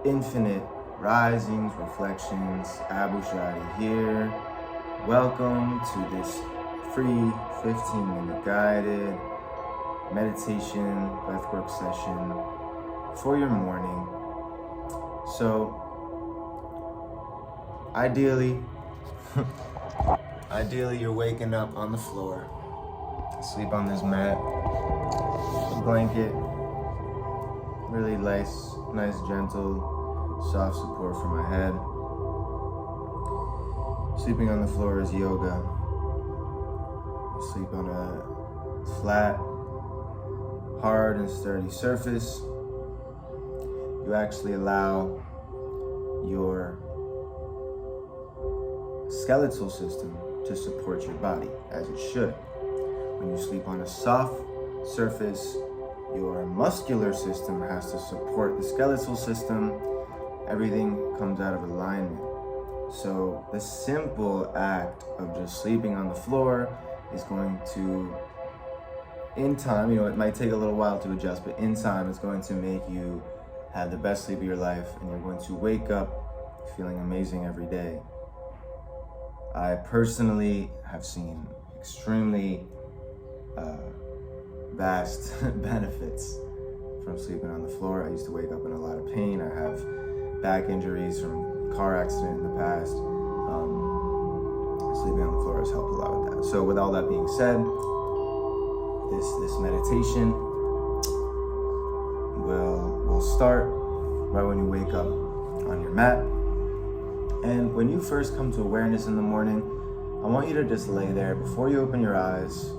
infinite risings, reflections. Abu Shadi here. Welcome to this free 15-minute guided meditation breathwork session for your morning. So ideally you're waking up on the floor, sleep on this mat, a blanket, really nice, gentle, soft support for my head. Sleeping on the floor is yoga. You sleep on a flat, hard and sturdy surface. You actually allow your skeletal system to support your body as it should. When you sleep on a soft surface, your muscular system has to support the skeletal system. Everything comes out of alignment. So the simple act of just sleeping on the floor is going to, in time, it might take a little while to adjust, but in time, it's going to make you have the best sleep of your life, and you're going to wake up feeling amazing every day. I personally have seen extremely vast benefits from sleeping on the floor. I used to wake up in a lot of pain. I have back injuries from a car accident in the past. Sleeping on the floor has helped a lot with that. So with all that being said, this meditation will start right when you wake up on your mat. And when you first come to awareness in the morning, I want you to just lay there before you open your eyes.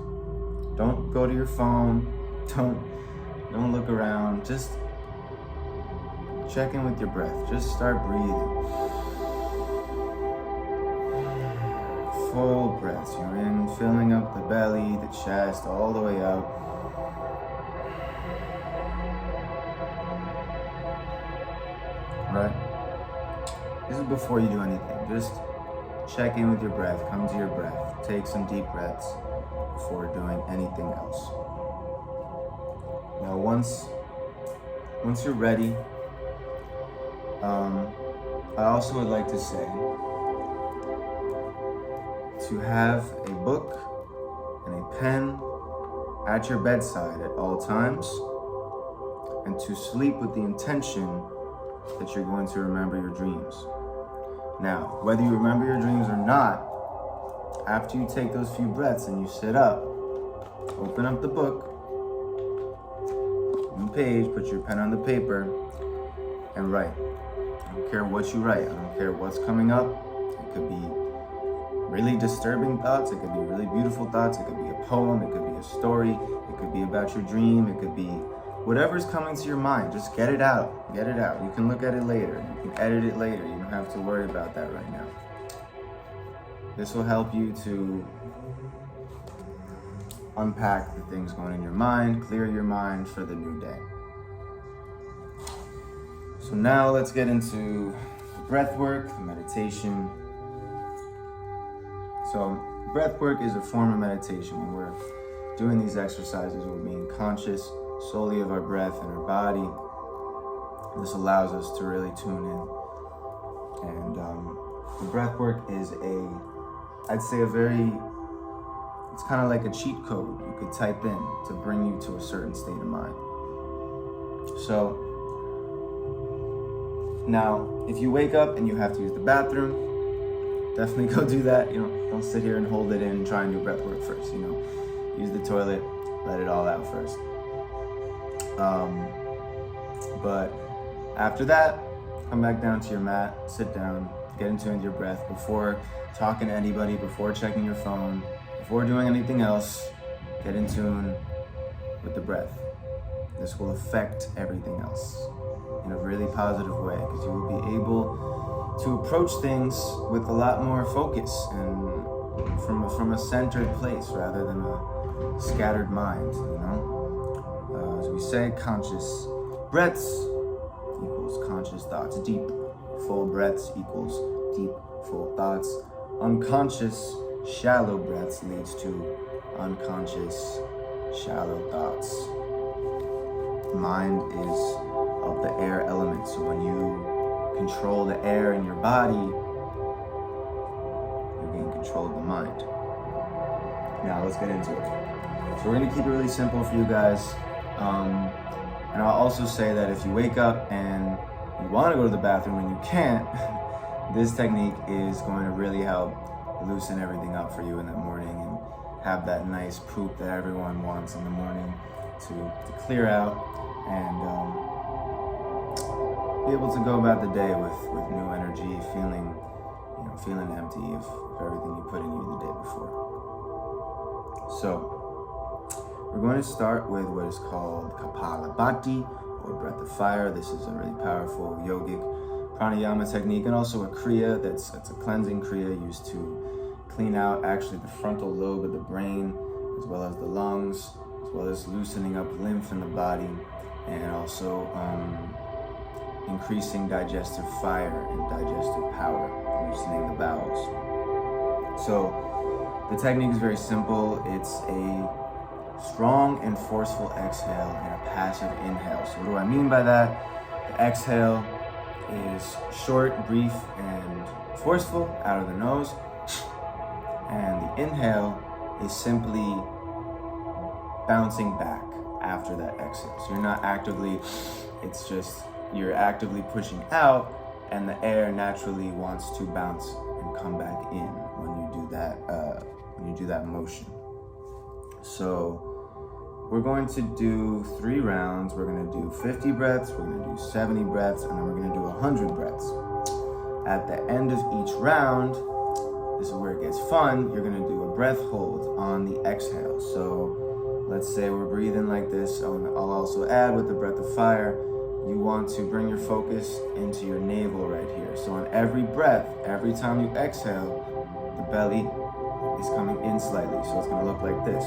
Don't go to your phone. Don't look around. Just check in with your breath. Just start breathing. Full breaths. You're in, filling up the belly, the chest, all the way up. Right? This is before you do anything. Just check in with your breath. Come to your breath. Take some deep breaths before doing anything else. Now, once you're ready, I also would like to say to have a book and a pen at your bedside at all times, and to sleep with the intention that you're going to remember your dreams. Now, whether you remember your dreams or not, after you take those few breaths and you sit up, open up the book, new page, put your pen on the paper, and write. I don't care what you write. I don't care what's coming up. It could be really disturbing thoughts. It could be really beautiful thoughts. It could be a poem. It could be a story. It could be about your dream. It could be whatever's coming to your mind. Just get it out. Get it out. You can look at it later. You can edit it later. You don't have to worry about that right now. This will help you to unpack the things going in your mind, clear your mind for the new day. So now let's get into the breath work, the meditation. So breath work is a form of meditation. When we're doing these exercises, we're being conscious solely of our breath and our body. This allows us to really tune in. And the breath work is it's kind of like a cheat code you could type in to bring you to a certain state of mind. So now, if you wake up and you have to use the bathroom, definitely go do that. Don't sit here and hold it in and try and do breath work first. Use the toilet, let it all out first. But after that, come back down to your mat, sit down, get in tune with your breath before talking to anybody, before checking your phone, before doing anything else. Get in tune with the breath. This will affect everything else in a really positive way, because you will be able to approach things with a lot more focus and from a centered place rather than a scattered mind. As we say, conscious breaths equals conscious thoughts. Deep, full breaths equals deep, full thoughts. Unconscious, shallow breaths leads to unconscious, shallow thoughts. Mind is of the air element, so when you control the air in your body, you gain control of the mind. Now let's get into it. So we're gonna keep it really simple for you guys. And I'll also say that if you wake up and you wanna go to the bathroom and you can't, this technique is going to really help loosen everything up for you in the morning and have that nice poop that everyone wants in the morning to clear out and be able to go about the day with new energy, feeling empty of everything you put in you the day before. So we're going to start with what is called Kapalabhati, or breath of fire. This is a really powerful yogic pranayama technique, and also a kriya that's a cleansing kriya used to clean out actually the frontal lobe of the brain, as well as the lungs, as well as loosening up lymph in the body, and also increasing digestive fire and digestive power, loosening the bowels. So the technique is very simple. It's a strong and forceful exhale and a passive inhale. So what do I mean by that? The exhale is short, brief, and forceful out of the nose. And the inhale is simply bouncing back after that exhale. So you're not actively, it's just you're actively pushing out, and the air naturally wants to bounce and come back in when you do that motion. So we're going to do 3 rounds. We're going to do 50 breaths, we're going to do 70 breaths, and then we're going to do 100 breaths. At the end of each round, this is where it gets fun, you're going to do a breath hold on the exhale. So let's say we're breathing like this. I'll also add with the breath of fire, you want to bring your focus into your navel right here. So on every breath, every time you exhale, the belly is coming in slightly. So it's going to look like this.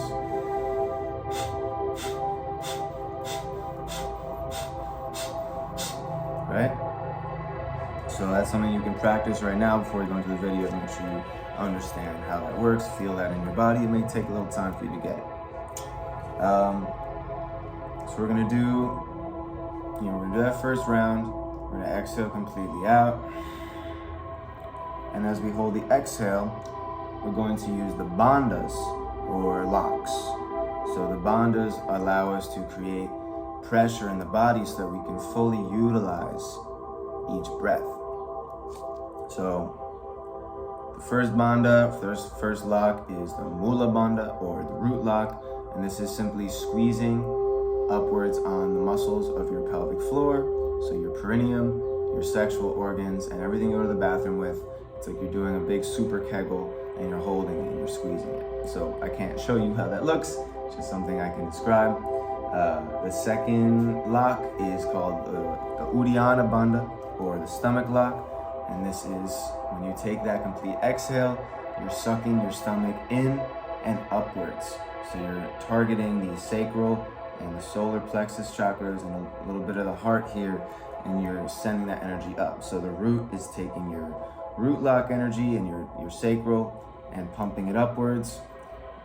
Right? So that's something you can practice right now before you go into the video. Make sure you understand how that works, feel that in your body. It may take a little time for you to get it. So we're gonna do that first round. We're gonna exhale completely out. And as we hold the exhale, we're going to use the bandhas or locks. So the bandhas allow us to create pressure in the body so that we can fully utilize each breath. So the first bandha, first lock is the Mula bandha or the root lock, and this is simply squeezing upwards on the muscles of your pelvic floor, so your perineum, your sexual organs, and everything you go to the bathroom with. It's like you're doing a big super kegel and you're holding it and you're squeezing it. So I can't show you how that looks, it's just something I can describe. The second lock is called the Uddiyana bandha, or the stomach lock, and this is when you take that complete exhale, you're sucking your stomach in and upwards. So you're targeting the sacral and the solar plexus chakras and a little bit of the heart here, and you're sending that energy up. So the root is taking your root lock energy and your sacral and pumping it upwards.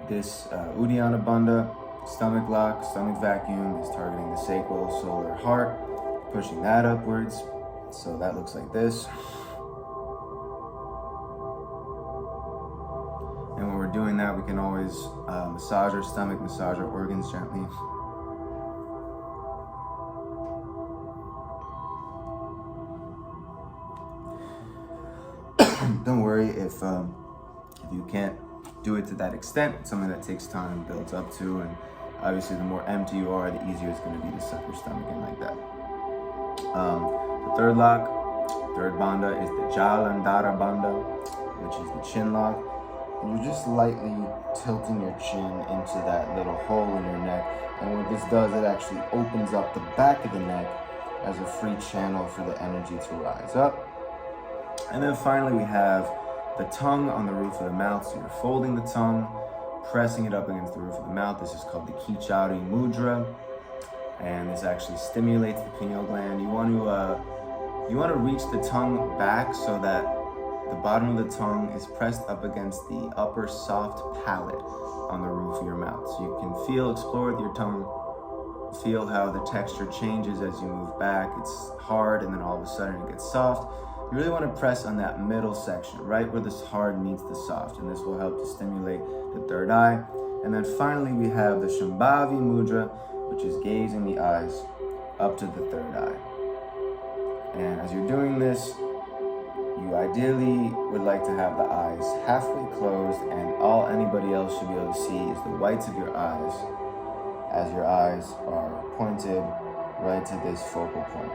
This Uddiyana bandha, stomach lock, stomach vacuum, is targeting the sacral, solar, heart, pushing that upwards. So that looks like this. And when we're doing that, we can always massage our stomach, massage our organs gently. Don't worry if you can't do it to that extent. It's something that takes time and builds up to, and obviously the more empty you are, the easier it's going to be to suck your stomach in like that. The third lock, third bandha, is the Jalandhara bandha, which is the chin lock. And you're just lightly tilting your chin into that little hole in your neck. And what this does, it actually opens up the back of the neck as a free channel for the energy to rise up. And then finally we have the tongue on the roof of the mouth. So you're folding the tongue, pressing it up against the roof of the mouth. This is called the Kichari Mudra. And this actually stimulates the pineal gland. You want to reach the tongue back so that the bottom of the tongue is pressed up against the upper soft palate on the roof of your mouth. So you can explore with your tongue feel how the texture changes as you move back. It's hard and then all of a sudden it gets soft. You really want to press on that middle section, right where this hard meets the soft, and this will help to stimulate the third eye. And then finally we have the Shambhavi Mudra, which is gazing the eyes up to the third eye. And as you're doing this, you ideally would like to have the eyes halfway closed, and all anybody else should be able to see is the whites of your eyes, as your eyes are pointed right to this focal point.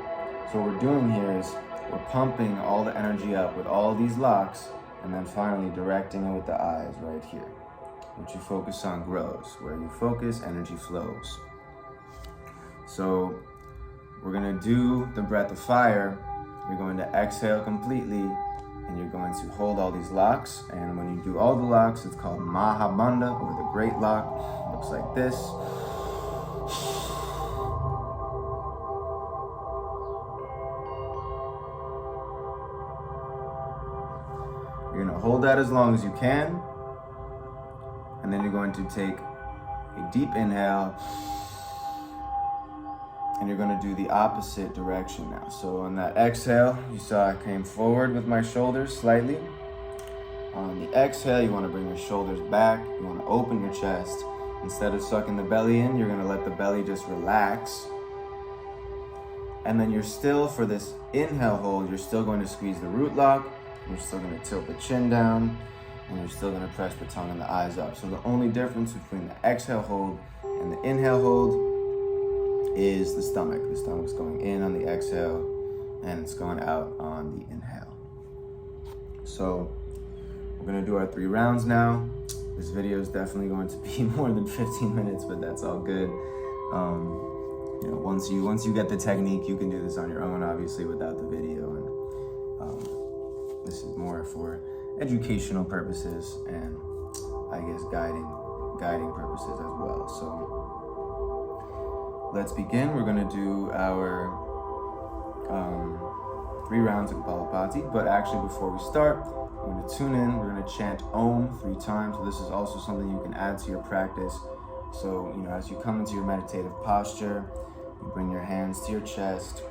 So what we're doing here is we're pumping all the energy up with all these locks, and then finally directing it with the eyes right here. What you focus on grows. Where you focus, energy flows. So we're gonna do the breath of fire. You're going to exhale completely, and you're going to hold all these locks. And when you do all the locks, it's called Mahabandha, or the Great Lock. It looks like this. You're gonna hold that as long as you can. And then you're going to take a deep inhale, and you're gonna do the opposite direction now. So on that exhale, you saw I came forward with my shoulders slightly. On the exhale, you wanna bring your shoulders back. You wanna open your chest. Instead of sucking the belly in, you're gonna let the belly just relax. And then you're still, for this inhale hold, you're still going to squeeze the root lock. You're still gonna tilt the chin down, and you're still gonna press the tongue and the eyes up. So the only difference between the exhale hold and the inhale hold is the stomach. The stomach's going in on the exhale, and it's going out on the inhale. So we're gonna do our 3 rounds now. This video is definitely going to be more than 15 minutes, but that's all good. You know, once you get the technique, you can do this on your own, obviously, without the video. And this is more for educational purposes and I guess guiding purposes as well. So let's begin. We're gonna do our 3 rounds of Kapalabhati, but actually before we start, we're gonna tune in. We're gonna chant Om 3 times. So this is also something you can add to your practice. So, you know, as you come into your meditative posture, you bring your hands to your chest,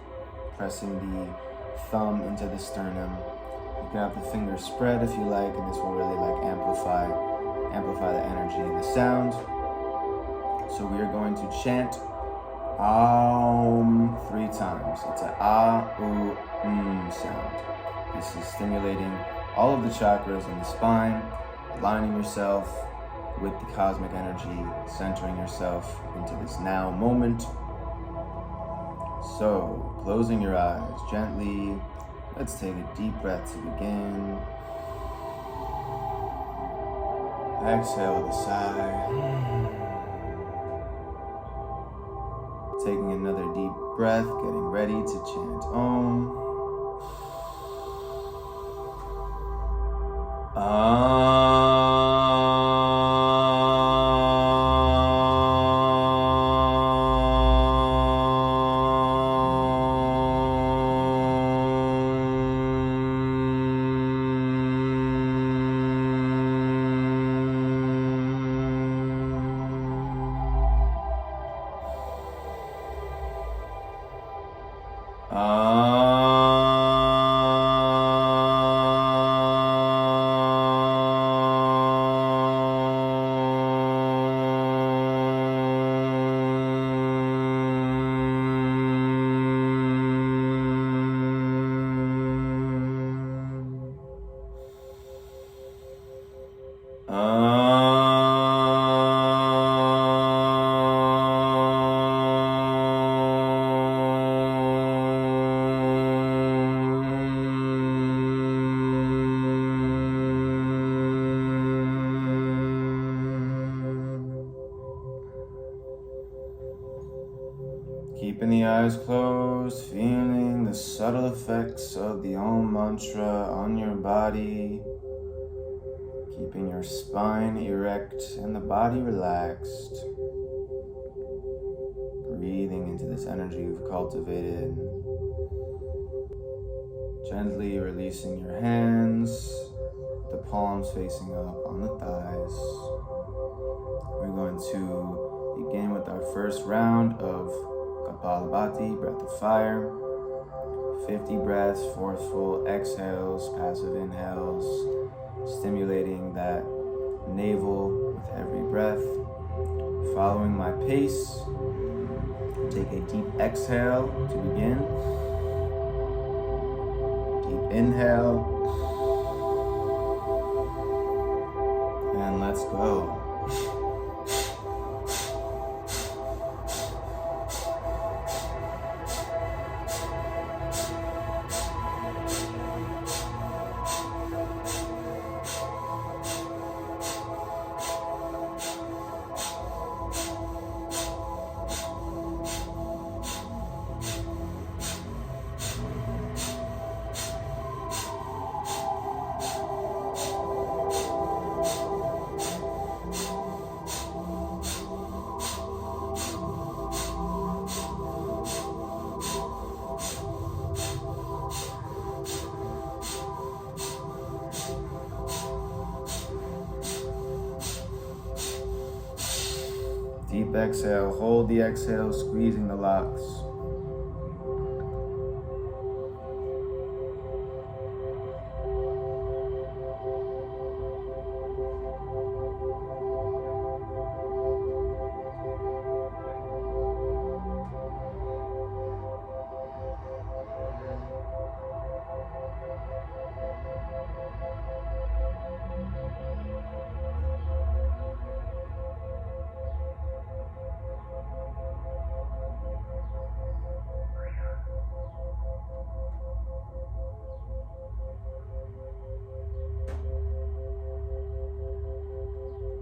pressing the thumb into the sternum. You can have the fingers spread if you like, and this will really like amplify the energy and the sound. So we are going to chant Om 3 times. It's an sound. This is stimulating all of the chakras in the spine, aligning yourself with the cosmic energy, centering yourself into this now moment. So, closing your eyes gently. Let's take a deep breath to begin. Exhale with a sigh. Taking another deep breath, getting ready to chant Om. Keeping the eyes closed, feeling the subtle effects of the Om mantra on your body. Keeping your spine erect and the body relaxed. Breathing into this energy you've cultivated. Gently releasing your hands, the palms facing up on the thighs. We're going to begin with our first round of Kapalabhati, breath of fire. 50 breaths, forceful exhales, passive inhales, stimulating that navel with every breath. Following my pace, take a deep exhale to begin. Deep inhale. And let's go. Deep exhale, hold the exhale, squeezing the locks.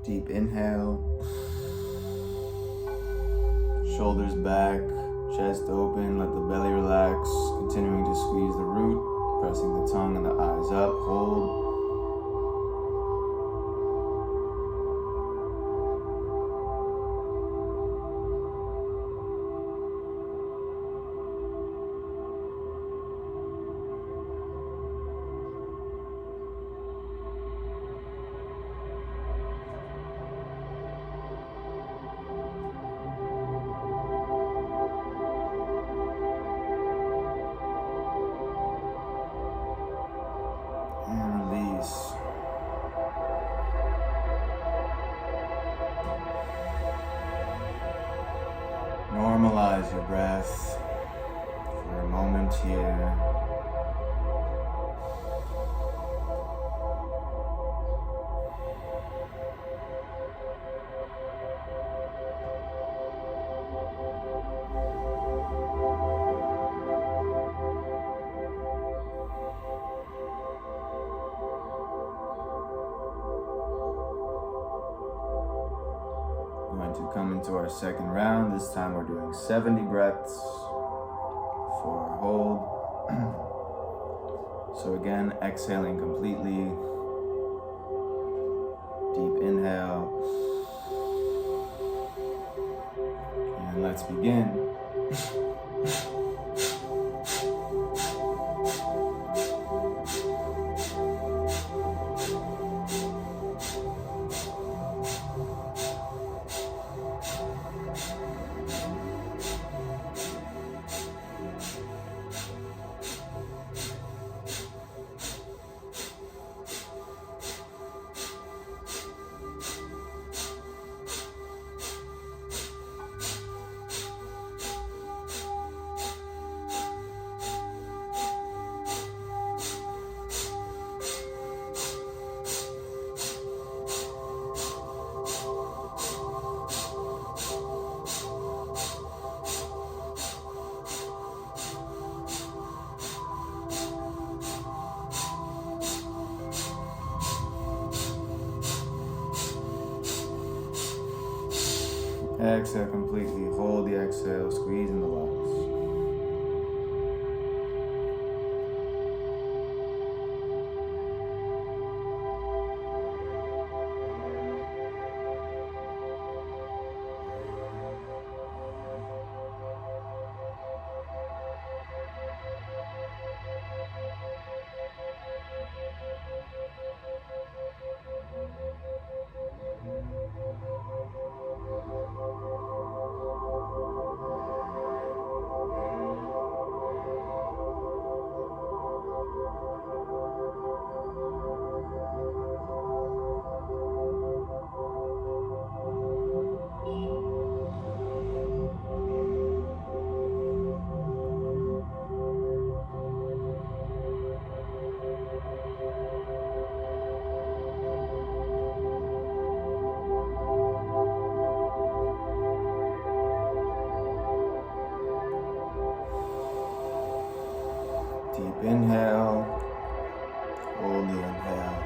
Deep inhale, shoulders back, chest open, let the belly relax, continuing to squeeze the root, pressing the tongue and the eyes up, hold. And release. Normalize your breath for a moment here. Going to come into our second round. This time we're doing 70 breaths for our hold. So again, exhaling completely. Deep inhale. And let's begin. Exhale completely, hold the exhale, squeezing the locks. Deep inhale, hold the inhale.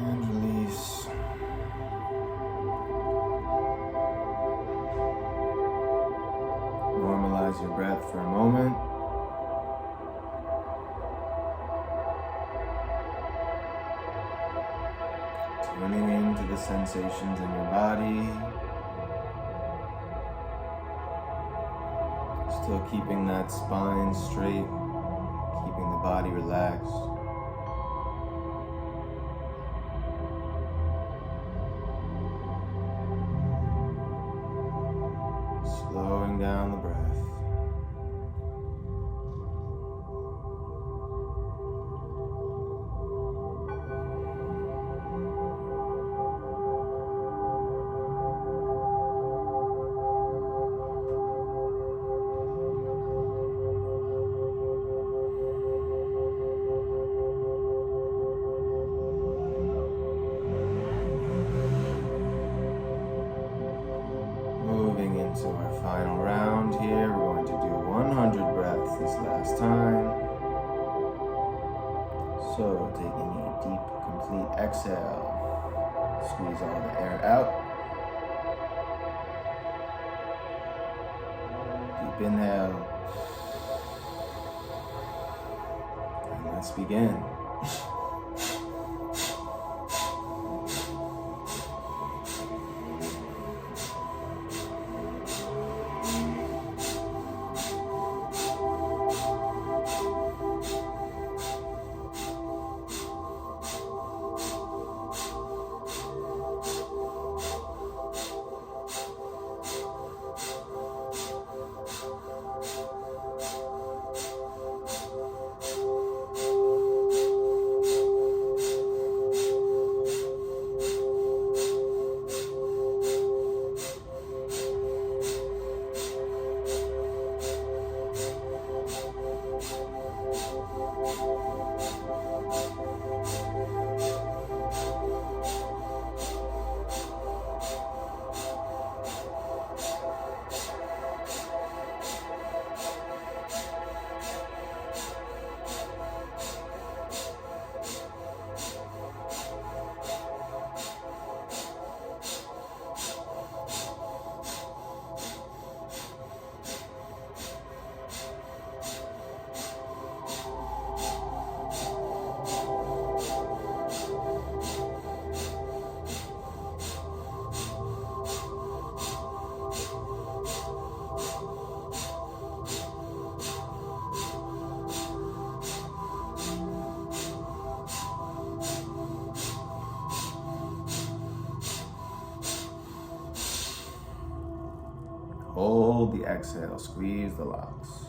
And release. Normalize your breath for a moment. Tuning into the sensations in your body. Still keeping that spine straight, keeping the body relaxed. Slowing down the breath. Moving into our final round here, we're going to do 100 breaths this last time. So taking a deep, complete exhale, squeeze all the air out. Deep inhale. And let's begin. Hold the exhale, squeeze the locks.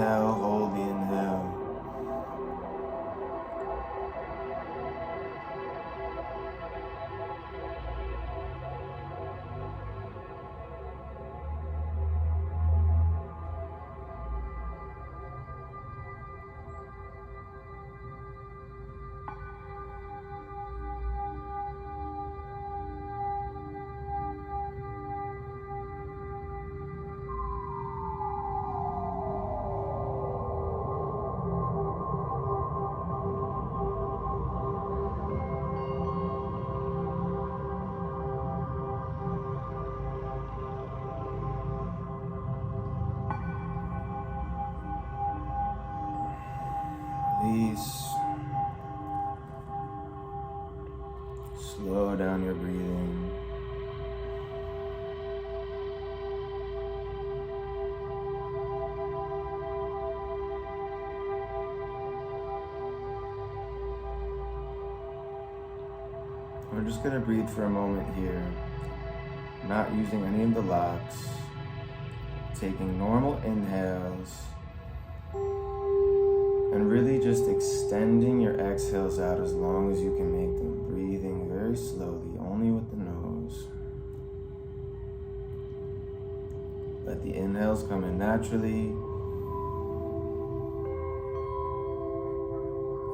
inhale, hold the inhale. Release. Slow down your breathing. We're just going to breathe for a moment here, not using any of the locks, taking normal inhales, and really just extending your exhales out as long as you can make them, breathing very slowly, only with the nose. Let the inhales come in naturally,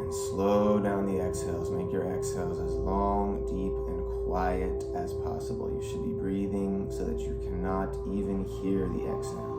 and slow down the exhales. Make your exhales as long, deep, and quiet as possible. You should be breathing so that you cannot even hear the exhale.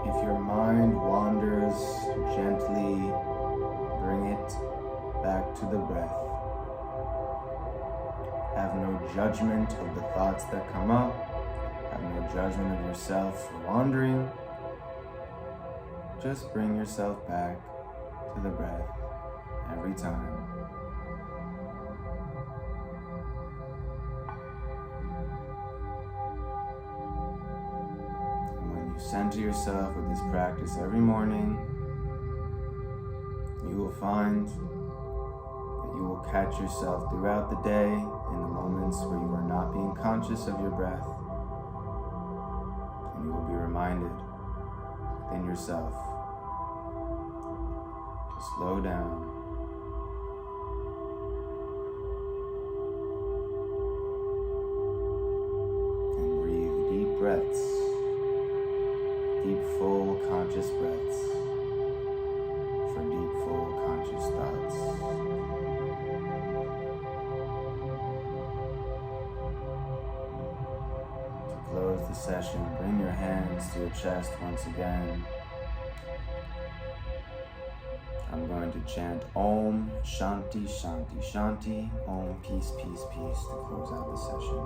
If your mind wanders, gently bring it back to the breath. Have no judgment of the thoughts that come up. Have no judgment of yourself for wandering. Just bring yourself back to the breath every time. Center yourself with this practice every morning. You will find that you will catch yourself throughout the day in the moments where you are not being conscious of your breath. And you will be reminded within yourself to slow down. And breathe deep breaths. Deep, full, conscious breaths for deep, full, conscious thoughts. To close the session, bring your hands to your chest once again. I'm going to chant Om Shanti Shanti Shanti, Om Peace Peace Peace to close out the session.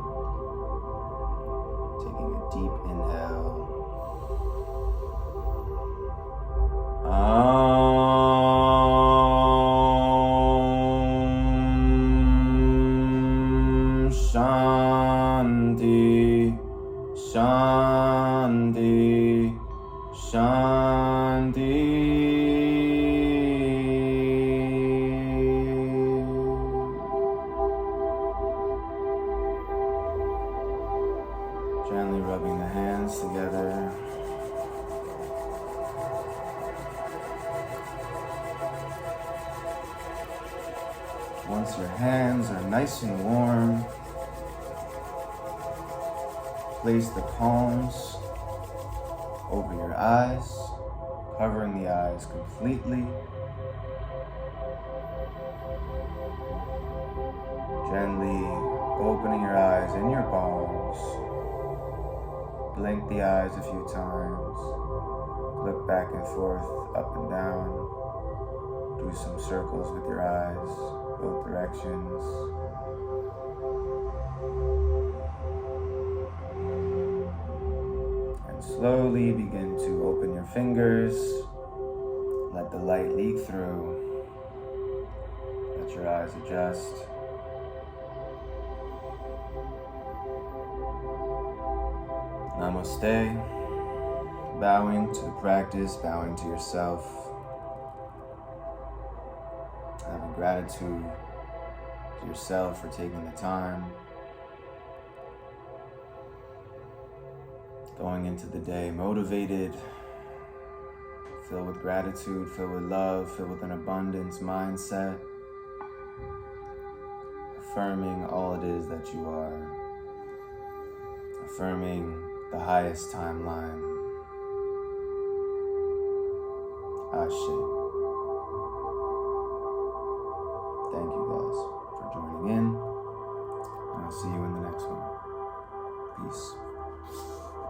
Taking a deep inhale. Shanti, Shanti, Gently rubbing the hands together. Once your hands are nice and warm, place the palms over your eyes, covering the eyes completely. Gently opening your eyes in your palms. Blink the eyes a few times. Look back and forth, up and down. Do some circles with your eyes, both directions. And slowly begin to open your fingers. Let the light leak through. Let your eyes adjust. Namaste. Bowing to the practice, bowing to yourself. Having gratitude to yourself for taking the time. Going into the day motivated, filled with gratitude, filled with love, filled with an abundance mindset. Affirming all it is that you are. Affirming the highest timeline. Ashe.